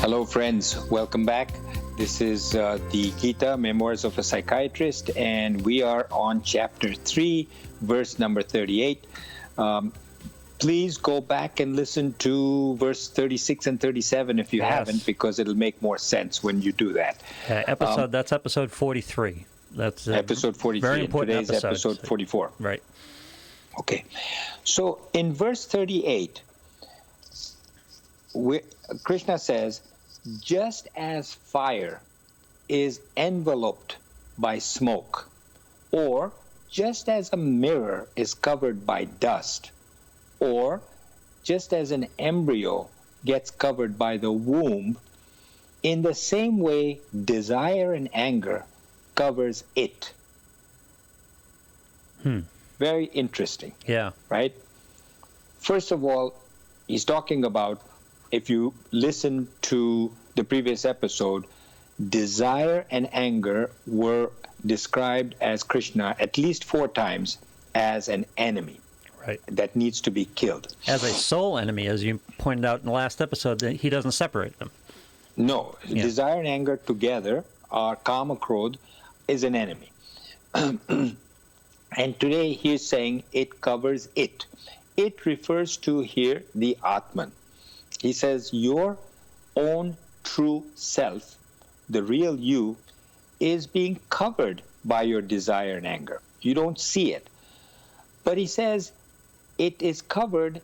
Hello, friends. Welcome back. This is the Gita, Memoirs of a Psychiatrist, and we are on Chapter 3, verse number 38. Please go back and listen to verse 36 and 37 if you haven't, because it'll make more sense when you do that. That's episode 43. That's episode 43. Very important Today's episode 44. Right. Okay. So in verse 38, Krishna says, just as fire is enveloped by smoke, or just as a mirror is covered by dust, or just as an embryo gets covered by the womb, in the same way desire and anger covers it. Very interesting. Yeah. Right? First of all, he's talking about, if you listen to the previous episode, desire and anger were described as Krishna at least 4 times as an enemy. Right. That needs to be killed. As a soul enemy, as you pointed out in the last episode, that he doesn't separate them. No. Yeah. Desire and anger together, or kama, krodh, is an enemy. And today he's saying it covers it. It refers to here the Atman. He says your own true self, the real you, is being covered by your desire and anger. You don't see it. But he says it is covered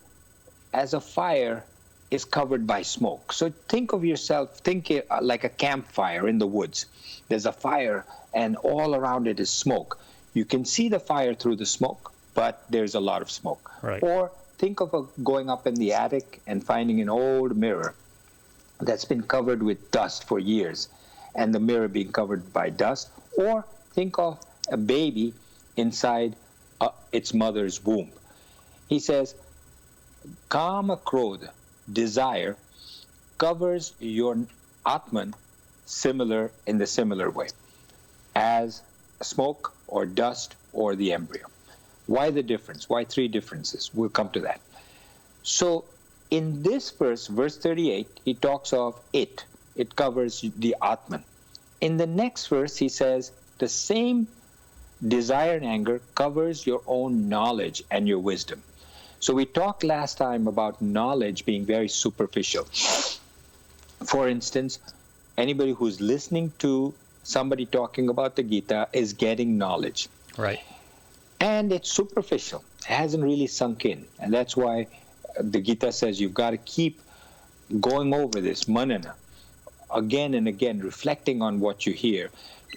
as a fire is covered by smoke. So think of yourself, think like a campfire in the woods. There's a fire and all around it is smoke. You can see the fire through the smoke, but there's a lot of smoke. Right. Or think of going up in the attic and finding an old mirror that's been covered with dust for years, and the mirror being covered by dust. Or think of a baby inside its mother's womb. He says, kama, krodh, desire, covers your Atman in the similar way as smoke or dust or the embryo. Why the difference? Why 3 differences? We'll come to that. So in this verse, verse 38, he talks of it. It covers the Atman. In the next verse, he says, the same desire and anger covers your own knowledge and your wisdom. So we talked last time about knowledge being very superficial. For instance, anybody who's listening to somebody talking about the Gita is getting knowledge. Right. And it's superficial. It hasn't really sunk in. And that's why the Gita says you've got to keep going over this, manana, again and again, reflecting on what you hear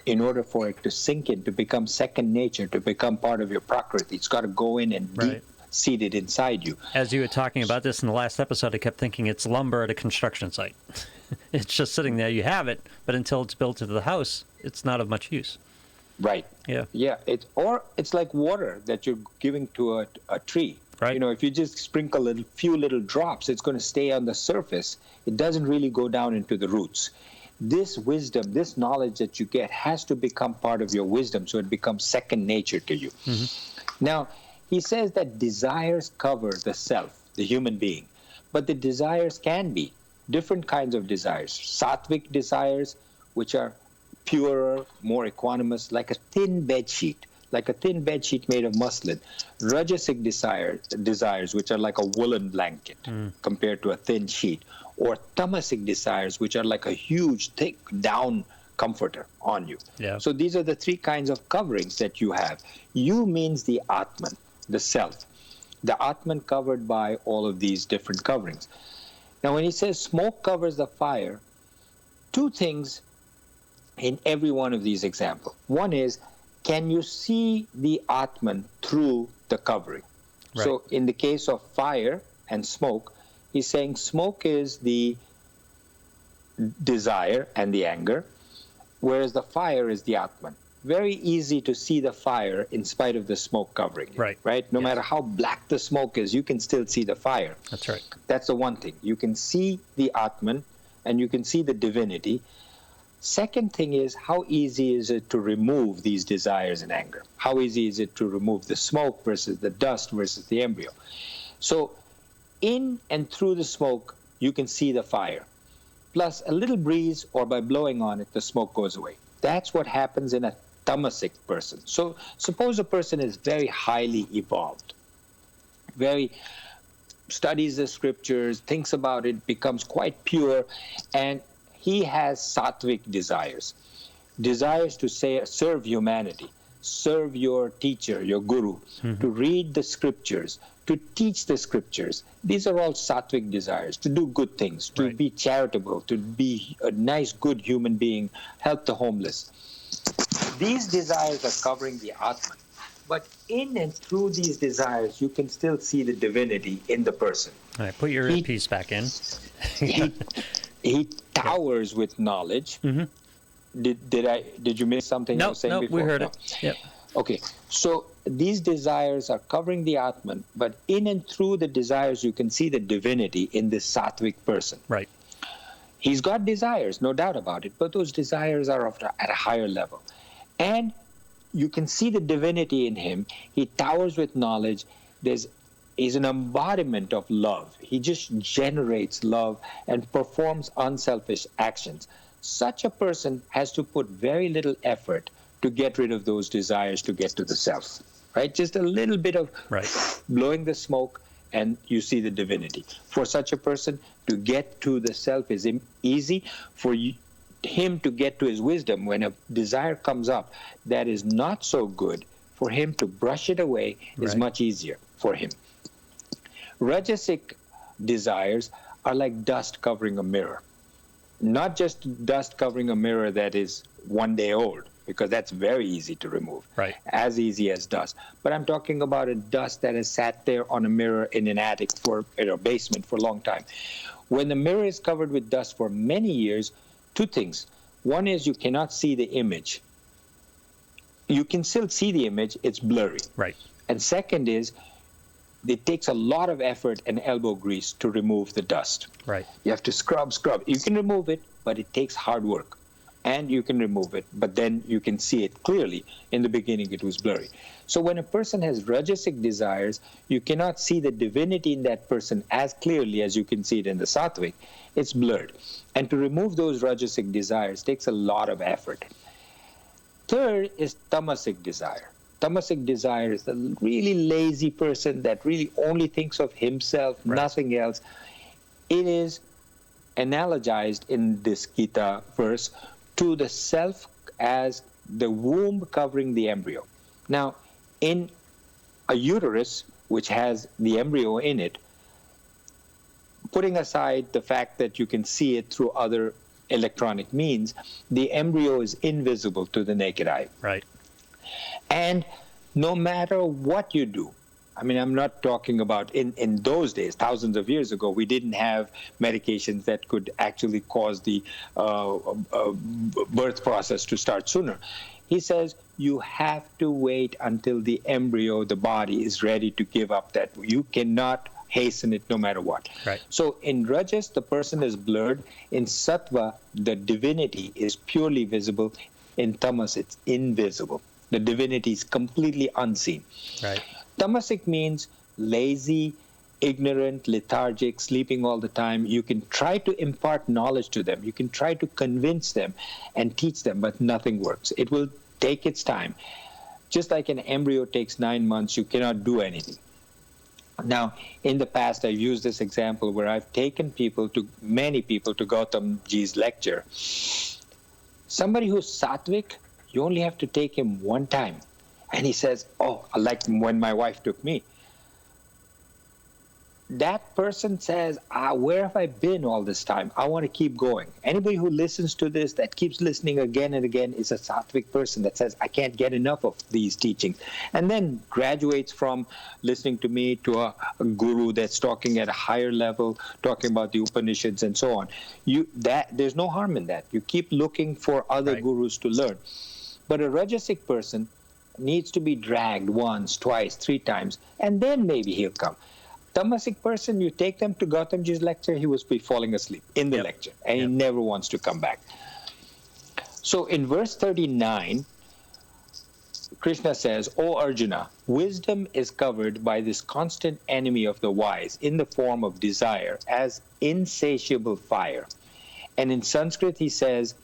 in order for it to sink in, to become second nature, to become part of your prakriti. It's got to go in and deep-seated inside you. As you were talking about this in the last episode, I kept thinking it's lumber at a construction site. It's just sitting there. You have it, but until it's built into the house, it's not of much use. Right. Yeah. Yeah. It's like water that you're giving to a tree. Right. You know, if you just sprinkle a few little drops, it's going to stay on the surface. It doesn't really go down into the roots. This wisdom, this knowledge that you get has to become part of your wisdom, so it becomes second nature to you. Mm-hmm. Now, he says that desires cover the self, the human being, but the desires can be different kinds of desires. Sattvic desires, which are purer, more equanimous, like a thin bed sheet made of muslin. Rajasic desires, which are like a woolen blanket compared to a thin sheet. Or tamasic desires, which are like a huge, thick down comforter on you. Yeah. So these are the 3 kinds of coverings that you have. You means the Atman, the self. The Atman covered by all of these different coverings. Now, when he says smoke covers the fire, 2 things in every one of these examples. One is, can you see the Atman through the covering? Right. So in the case of fire and smoke, he's saying smoke is the desire and the anger, whereas the fire is the Atman. Very easy to see the fire in spite of the smoke covering. Right? No matter how black the smoke is, you can still see the fire. That's right. That's the one thing. You can see the Atman and you can see the divinity. Second thing is, how easy is it to remove these desires and anger? How easy is it to remove the smoke versus the dust versus the embryo? So in and through the smoke, you can see the fire. plus a little breeze, or by blowing on it, the smoke goes away. That's what happens in a tamasic person. So suppose a person is very highly evolved, very studies the scriptures, thinks about it, becomes quite pure, and he has sattvic desires to serve humanity, serve your teacher, your guru, to read the scriptures, to teach the scriptures. These are all sattvic desires, to do good things, to be charitable, to be a nice, good human being, help the homeless. These desires are covering the Atman. But in and through these desires, you can still see the divinity in the person. All right, put your earpiece back in. he towers with knowledge. Did you miss something I was saying before? We heard it. Yep. Okay, so these desires are covering the Atman, but in and through the desires, you can see the divinity in this sattvic person. Right. He's got desires, no doubt about it, but those desires are at a higher level. And you can see the divinity in him. He towers with knowledge. He's an embodiment of love. He just generates love and performs unselfish actions. Such a person has to put very little effort to get rid of those desires to get to the self, right? Just a little bit of blowing the smoke and you see the divinity. For such a person, to get to the self is easy. For him to get to his wisdom, when a desire comes up that is not so good, for him to brush it away is much easier for him. Rajasic desires are like dust covering a mirror. Not just dust covering a mirror that is one day old, because that's very easy to remove, as easy as dust. But I'm talking about a dust that has sat there on a mirror in an attic in a basement for a long time. When the mirror is covered with dust for many years, two things. One is you cannot see the image. You can still see the image, it's blurry. Right. And second is, it takes a lot of effort and elbow grease to remove the dust. Right. You have to scrub. You can remove it, but it takes hard work. And you can remove it, but then you can see it clearly. In the beginning, it was blurry. So when a person has rajasic desires, you cannot see the divinity in that person as clearly as you can see it in the sattvic. It's blurred. And to remove those rajasic desires takes a lot of effort. Third is tamasic desire. Tamasic desire is the really lazy person that really only thinks of himself, nothing else. It is analogized in this Gita verse to the self as the womb covering the embryo. Now, in a uterus, which has the embryo in it, putting aside the fact that you can see it through other electronic means, the embryo is invisible to the naked eye. Right. And no matter what you do, I mean, I'm not talking about in those days, thousands of years ago, we didn't have medications that could actually cause the birth process to start sooner. He says you have to wait until the embryo, the body, is ready to give up that. You cannot hasten it no matter what. Right. So in Rajas, the person is blurred. In Sattva, the divinity is purely visible. In Tamas, it's invisible. The divinity is completely unseen. Right. Tamasic means lazy, ignorant, lethargic, sleeping all the time. You can try to impart knowledge to them. You can try to convince them and teach them, but nothing works. It will take its time. Just like an embryo takes 9 months, you cannot do anything. Now, in the past, I've used this example where I've taken many people to Gautam Ji's lecture. Somebody who's sattvic, you only have to take him one time. And he says, oh, like when my wife took me. That person says, where have I been all this time? I want to keep going. Anybody who listens to this, that keeps listening again and again, is a sattvic person that says, I can't get enough of these teachings. And then graduates from listening to me to a guru that's talking at a higher level, talking about the Upanishads and so on. There's no harm in that. You keep looking for other gurus to learn. But a Rajasic person needs to be dragged once, twice, 3 times, and then maybe he'll come. Tamasic person, you take them to Gautam Ji's lecture, he will be falling asleep in the lecture, and he never wants to come back. So in verse 39, Krishna says, O Arjuna, wisdom is covered by this constant enemy of the wise in the form of desire as insatiable fire. And in Sanskrit, he says,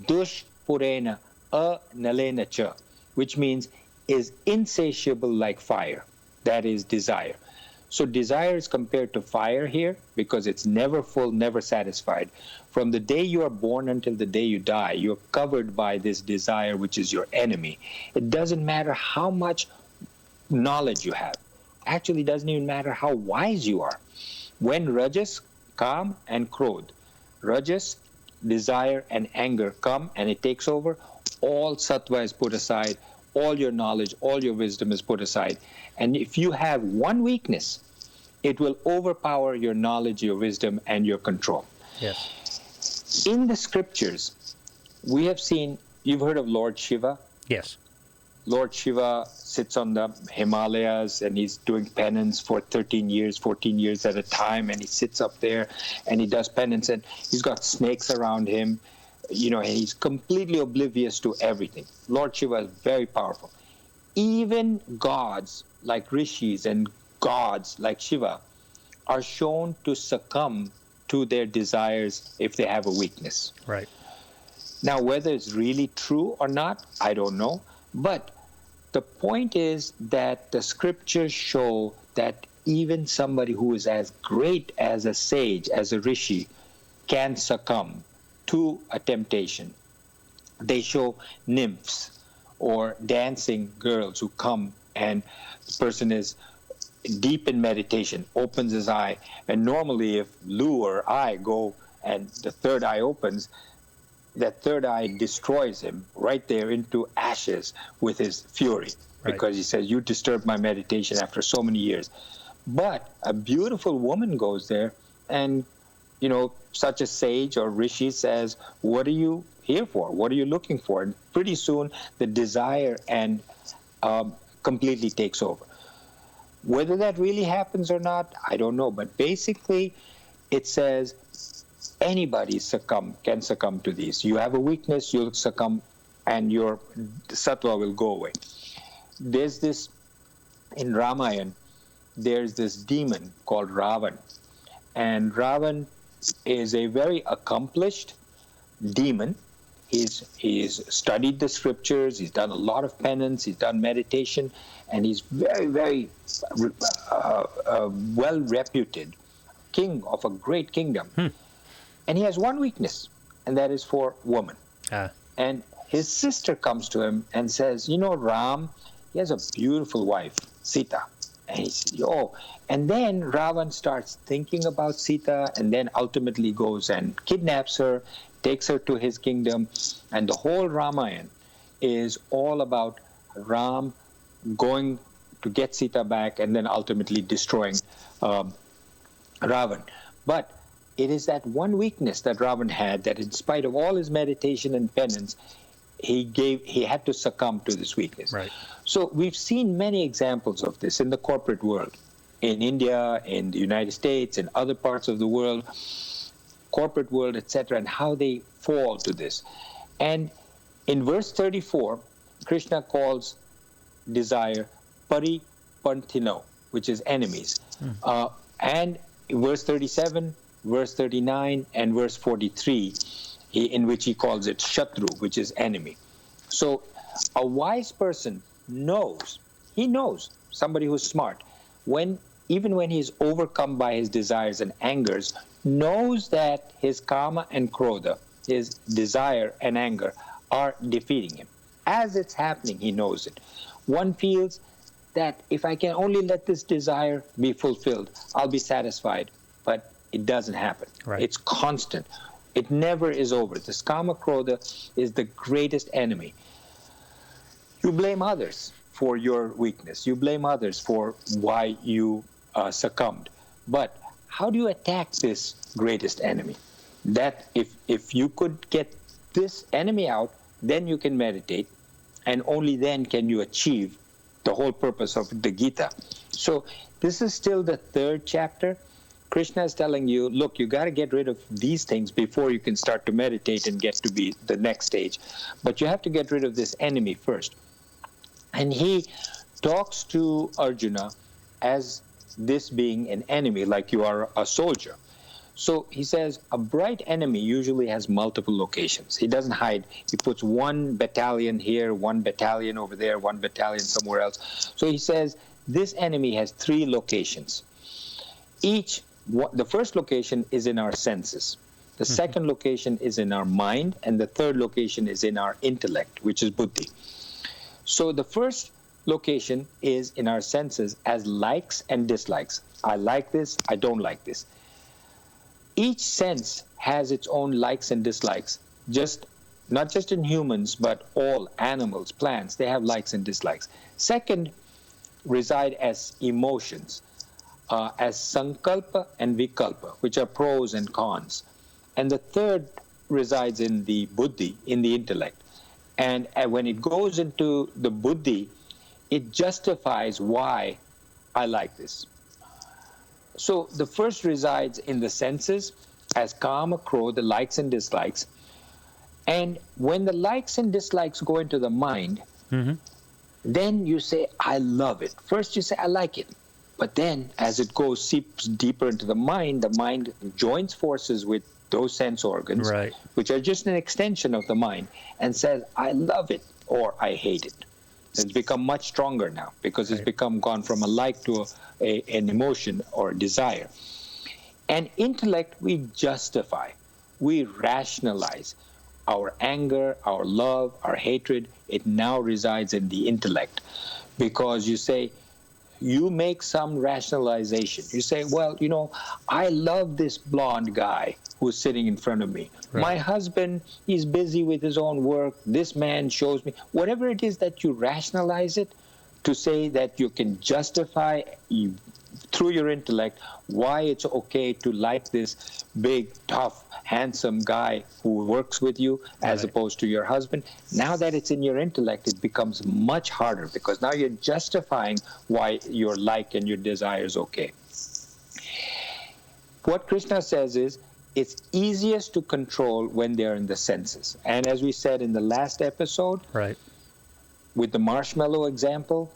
dush purena a nalena cha, which means is insatiable like fire. That is desire. So desire is compared to fire here because it's never full, never satisfied. From the day you are born until the day you die, you're covered by this desire, which is your enemy. It doesn't matter how much knowledge you have. Actually, it doesn't even matter how wise you are. When rajas, kam, and krodh, rajas, desire, and anger come and it takes over, all sattva is put aside, all your knowledge, all your wisdom is put aside. And if you have one weakness, it will overpower your knowledge, your wisdom, and your control. Yes. In the scriptures, we have seen, you've heard of Lord Shiva? Yes. Lord Shiva sits on the Himalayas and he's doing penance for 13 years, 14 years at a time, and he sits up there and he does penance, and he's got snakes around him. You know, he's completely oblivious to everything. Lord Shiva is very powerful. Even gods like rishis and gods like Shiva are shown to succumb to their desires if they have a weakness. Right. Now, whether it's really true or not, I don't know. But the point is that the scriptures show that even somebody who is as great as a sage, as a rishi, can succumb to a temptation. They show nymphs or dancing girls who come and the person is deep in meditation, opens his eye, and normally if Lou or I go and the third eye opens, that third eye destroys him right there into ashes with his fury, because he says, you disturbed my meditation after so many years. But a beautiful woman goes there and, you know, such a sage or rishi says, what are you here for? What are you looking for? And pretty soon the desire and completely takes over. Whether that really happens or not, I don't know. But basically it says anybody can succumb to these. You have a weakness, you'll succumb, and your sattva will go away. There's this, in Ramayana, there's this demon called Ravan. And Ravan is a very accomplished demon. He's studied the scriptures, he's done a lot of penance, he's done meditation, and he's very, very well reputed king of a great kingdom. And he has one weakness, and that is for woman. And his sister comes to him and says, you know, Ram, he has a beautiful wife, Sita. And he says, oh. And then Ravan starts thinking about Sita and then ultimately goes and kidnaps her, takes her to his kingdom. And the whole Ramayana is all about Ram going to get Sita back and then ultimately destroying Ravan. But it is that one weakness that Ravan had, that in spite of all his meditation and penance, he had to succumb to this weakness. Right. So we've seen many examples of this in the corporate world, in India, in the United States, in other parts of the world, corporate world, etc., and how they fall to this. And in verse 34, Krishna calls desire paripantino, which is enemies. And in verse 37, verse 39, and verse 43, in which he calls it shatru, which is enemy. So a wise person knows, somebody who's smart, even when he's overcome by his desires and angers, knows that his kama and krodha, his desire and anger, are defeating him. As it's happening, he knows it. One feels that if I can only let this desire be fulfilled, I'll be satisfied. But it doesn't happen. Right. It's constant. It never is over. This kama krodha is the greatest enemy. You blame others for your weakness. You blame others for why you succumbed. But how do you attack this greatest enemy? That if you could get this enemy out, then you can meditate, and only then can you achieve the whole purpose of the Gita. So this is still the third chapter. Krishna is telling you, look, you got to get rid of these things before you can start to meditate and get to be the next stage. But you have to get rid of this enemy first. And he talks to Arjuna as this being an enemy, like you are a soldier. So he says a bright enemy usually has multiple locations. He doesn't hide. He puts one battalion here, one battalion over there, one battalion somewhere else. So he says this enemy has 3 locations. The first location is in our senses. The second location is in our mind, and the third location is in our intellect, which is buddhi. So the first location is in our senses as likes and dislikes. I like this, I don't like this. Each sense has its own likes and dislikes, not just in humans, but all animals, plants, they have likes and dislikes. Second, reside as emotions, as sankalpa and vikalpa, which are pros and cons. And the third resides in the buddhi, in the intellect. And when it goes into the buddhi, it justifies why I like this. So the first resides in the senses as kama, krodha, the likes and dislikes. And when the likes and dislikes go into the mind, then you say, I love it. First you say, I like it. But then as it seeps deeper into the mind joins forces with those sense organs, right, which are just an extension of the mind, and says, I love it or I hate it. It's become much stronger now because it's gone from a like to an emotion or a desire. And intellect, we justify, we rationalize our anger, our love, our hatred. It now resides in the intellect because you make some rationalization. You say, well, I love this blonde guy who's sitting in front of me. Right. My husband, he's busy with his own work. This man shows me. Whatever it is that you rationalize it to say that you can justify through your intellect why it's okay to like this big, tough, handsome guy who works with you as opposed to your husband. Now that it's in your intellect, it becomes much harder because now you're justifying why your like and your desire is okay. What Krishna says is, it's easiest to control when they're in the senses. And as we said in the last episode, with the marshmallow example,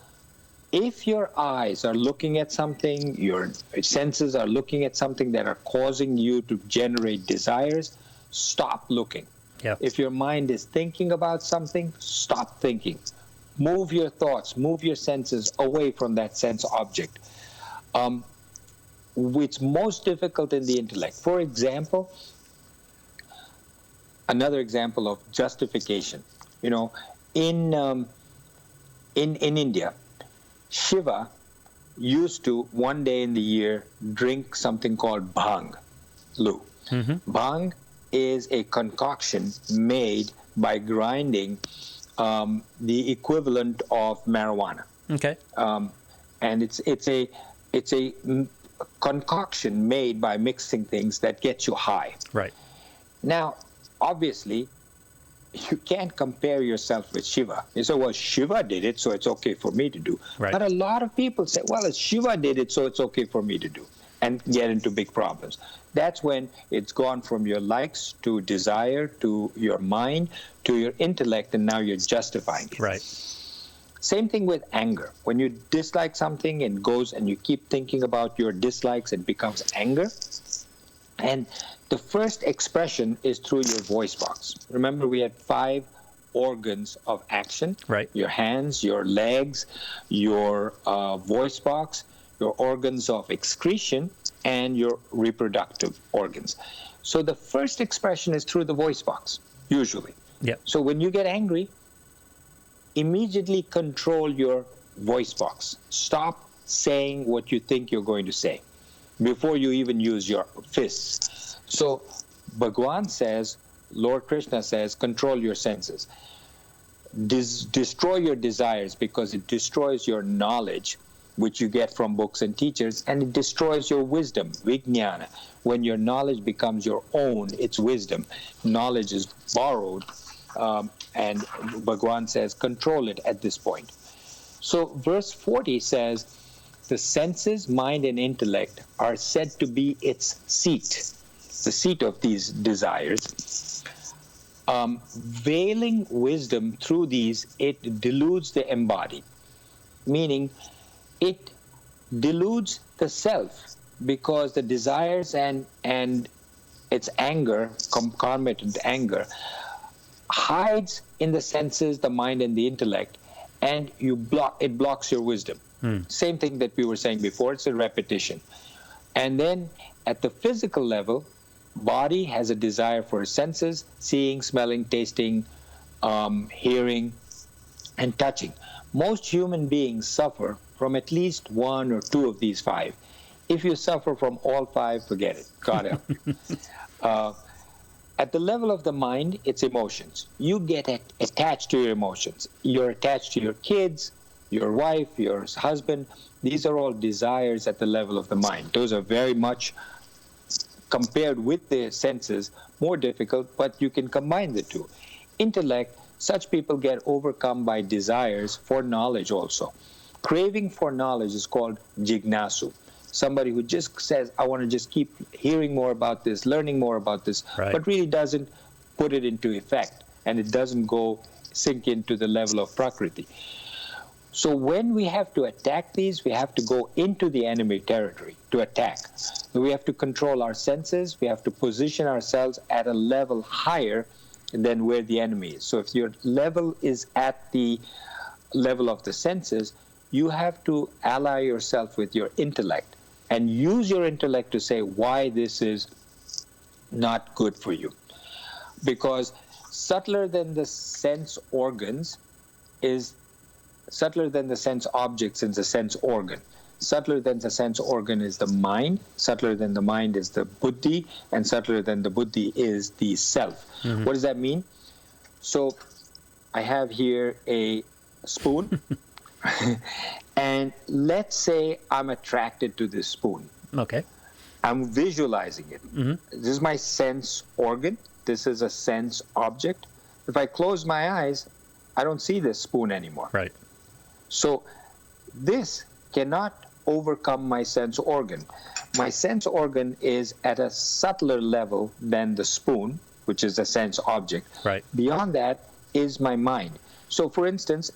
if your eyes are looking at something, your senses are looking at something that are causing you to generate desires, stop looking. Yep. If your mind is thinking about something, stop thinking. Move your thoughts, move your senses away from that sense object. It's most difficult in the intellect. For example, another example of justification. In India, Shiva used to, one day in the year, drink something called bhang, Lou. Bhang is a concoction made by grinding the equivalent of marijuana. Okay. And it's a concoction made by mixing things that gets you high. Right. Now, obviously, you can't compare yourself with Shiva. You say, well, Shiva did it, so it's okay for me to do. Right. But a lot of people say, well, Shiva did it, so it's okay for me to do, and get into big problems. That's when it's gone from your likes to desire to your mind to your intellect, and now you're justifying it. Right. Same thing with anger. When you dislike something and you keep thinking about your dislikes, it becomes anger. And the first expression is through your voice box. Remember, we had 5 organs of action. Right. Your hands, your legs, your voice box, your organs of excretion, and your reproductive organs. So the first expression is through the voice box, usually. Yep. So when you get angry, immediately control your voice box. Stop saying what you think you're going to say before you even use your fists. So Bhagwan says, Lord Krishna says, control your senses. Destroy your desires because it destroys your knowledge, which you get from books and teachers, and it destroys your wisdom, vijnana. When your knowledge becomes your own, it's wisdom. Knowledge is borrowed, and Bhagwan says, control it at this point. So verse 40 says, the senses, mind, and intellect are said to be its seat, the seat of these desires. Veiling wisdom through these, it deludes the embodied, meaning it deludes the self because the desires and its anger, concomitant anger, hides in the senses, the mind, and the intellect, and it blocks your wisdom. Same thing that we were saying before, it's a repetition. And then at the physical level, body has a desire for senses, seeing, smelling, tasting, hearing, and touching. Most human beings suffer from at least one or two of these five. If you suffer from all five, forget it. God help you. At the level of the mind, it's emotions. You get attached to your emotions. You're attached to your kids, your wife, your husband. These are all desires at the level of the mind. Those are very much, compared with the senses, more difficult, but you can combine the two. Intellect, such people get overcome by desires for knowledge also. Craving for knowledge is called jignasu. Somebody who just says, I want to just keep hearing more about this, learning more about this, but really doesn't put it into effect, and it doesn't go sink into the level of prakriti. So when we have to attack these, we have to go into the enemy territory to attack. We have to control our senses. We have to position ourselves at a level higher than where the enemy is. So if your level is at the level of the senses, you have to ally yourself with your intellect and use your intellect to say why this is not good for you. Because subtler than the sense organs is subtler than the sense objects is the sense organ. Subtler than the sense organ is the mind. Subtler than the mind is the buddhi. And subtler than the buddhi is the self. Mm-hmm. What does that mean? So I have here a spoon. And let's say I'm attracted to this spoon. Okay. I'm visualizing it. Mm-hmm. This is my sense organ. This is a sense object. If I close my eyes, I don't see this spoon anymore. Right. So this cannot overcome my sense organ. My sense organ is at a subtler level than the spoon, which is a sense object. Right. Beyond that is my mind. So for instance,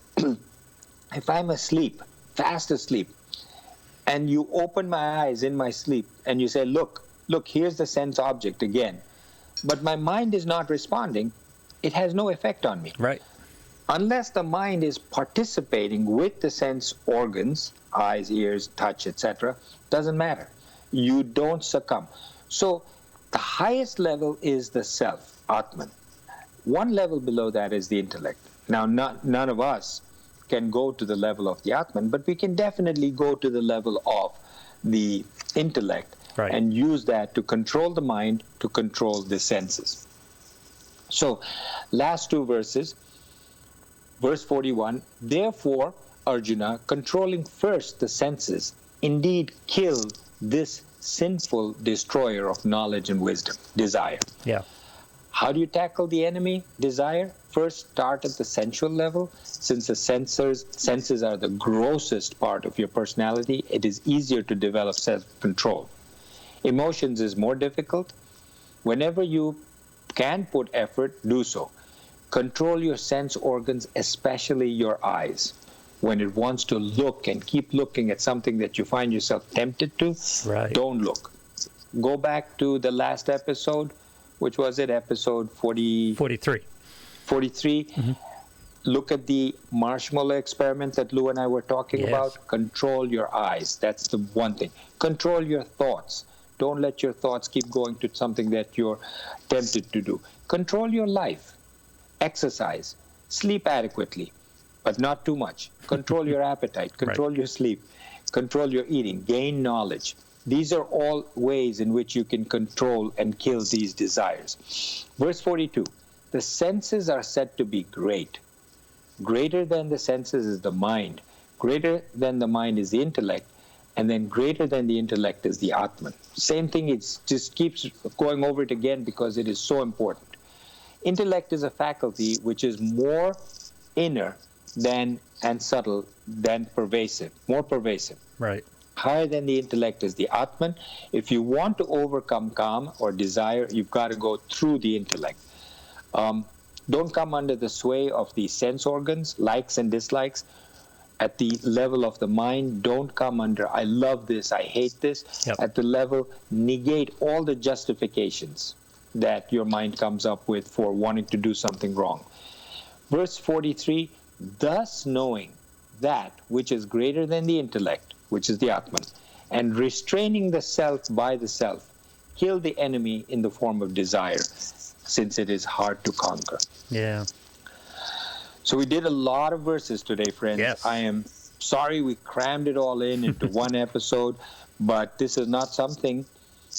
if I'm asleep, fast asleep, and you open my eyes in my sleep and you say, look, here's the sense object again, but my mind is not responding, it has no effect on me. Right. Unless the mind is participating with the sense organs, eyes, ears, touch, etc., doesn't matter. You don't succumb. So the highest level is the self, Atman. One level below that is the intellect. Now, none of us can go to the level of the Atman, but we can definitely go to the level of the intellect, right, and use that to control the mind, to control the senses. So, last two verses, verse 41, therefore, Arjuna, controlling first the senses, indeed killed this sinful destroyer of knowledge and wisdom, desire. Yeah. How do you tackle the enemy, desire? First, start at the sensual level. Since the senses are the grossest part of your personality, it is easier to develop self-control. Emotions is more difficult. Whenever you can put effort, do so. Control your sense organs, especially your eyes. When it wants to look and keep looking at something that you find yourself tempted to, right, don't look. Go back to the last episode, which was it, episode 43. 43. Mm-hmm. Look at the marshmallow experiment that Lou and I were talking about. Control your eyes. That's the one thing. Control your thoughts. Don't let your thoughts keep going to something that you're tempted to do. Control your life. Exercise. Sleep adequately, but not too much. Control your appetite. Control your sleep. Control your eating. Gain knowledge. These are all ways in which you can control and kill these desires. Verse 42. The senses are said to be great. Greater than the senses is the mind. Greater than the mind is the intellect. And then greater than the intellect is the Atman. Same thing, it just keeps going over it again because it is so important. Intellect is a faculty which is more inner than and subtle than pervasive, more pervasive. Right. Higher than the intellect is the Atman. If you want to overcome kam or desire, you've got to go through the intellect. Don't come under the sway of the sense organs, likes and dislikes. at the level of the mind. Don't come under, I love this, I hate this. Yep. At the level, negate all the justifications that your mind comes up with for wanting to do something wrong. Verse 43, thus knowing that which is greater than the intellect, which is the Atman, and restraining the self by the self, kill the enemy in the form of desire, since it is hard to conquer. Yeah. So we did a lot of verses today, friends. Yes. I am sorry we crammed it all into one episode, but this is not something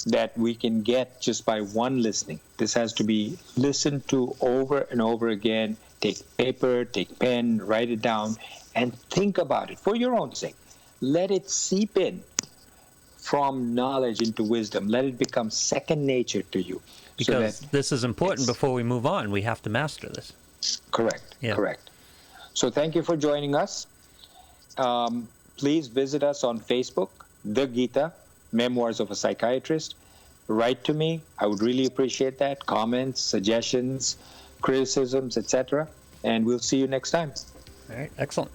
that we can get just by one listening. This has to be listened to over and over again. Take paper, take pen, write it down, and think about it for your own sake. Let it seep in from knowledge into wisdom. Let it become second nature to you. Because so that this is important before we move on. We have to master this. Correct. Yeah. Correct. So thank you for joining us. Please visit us on Facebook, The Gita, Memoirs of a Psychiatrist. Write to me. I would really appreciate that. Comments, suggestions, criticisms, etc. And we'll see you next time. All right. Excellent.